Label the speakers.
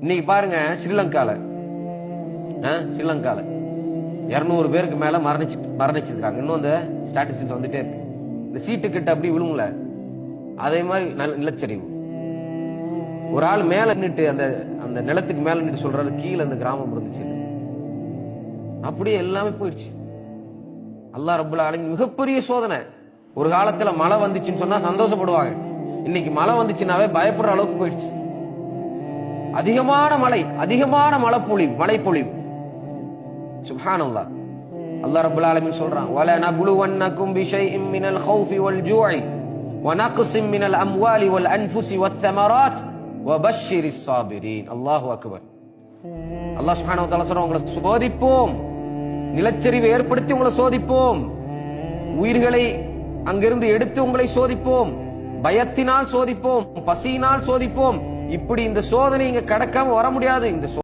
Speaker 1: இன்னைக்கு பாருங்க, ஸ்ரீலங்கால 200 பேருக்கு மேல மரணிச்சிருக்காங்க. இன்னும் அந்த ஸ்டாட்டிஸ்டிக்ஸ் வந்துட்டே இருக்கு. இந்த சீட்டு கிட்ட அப்படி விழுங்கல, அதே மாதிரி நிலச்சரிவு. ஒரு ஆள் மேல நின்னுட்டு அந்த நிலத்துக்கு மேல நின்று சொல்றாரு, கீழே அந்த கிராமம் இருந்துச்சு. அப்படியே எல்லாமே போயிடுச்சு. அல்லாஹ் ரப்பல் ஆலமீன் மிகப்பெரிய சோதனை. ஒரு காலத்துல மழை வந்துச்சுன்னு சொன்னா சந்தோஷப்படுவாங்க. இன்னைக்கு மழை வந்துச்சுன்னாவே பயப்படுற அளவுக்கு போயிடுச்சு. அதிகமான மழைப்பொழிவு. சுப்ஹானல்லாஹ். அல்லாஹ் ரப்பல் ஆலமீன் சொல்றான், வல நப்லுவன்னகும் பிஷைஇம் மினல் கௌஃபி வல் ஜூஇ வநக்ஸிம் மினல் அம்வாலி வல் அன்ஃபுஸி வத்தமராத் வபஷ்ஷிரிஸ் ஸாபிரீன். அல்லாஹு அக்பர். அல்லாஹ் சுப்ஹானஹு வ தஆலா சொல்றான், உங்களை சோதிப்போம், நிலச்சரிவை ஏற்படுத்தி உங்களை சோதிப்போம், உயிர்களை அங்கிருந்து எடுத்து உங்களை சோதிப்போம், பயத்தினால் சோதிப்போம், பசியினால் சோதிப்போம். இப்படி இந்த சோதனை இங்க கடக்காம வர முடியாது. இந்த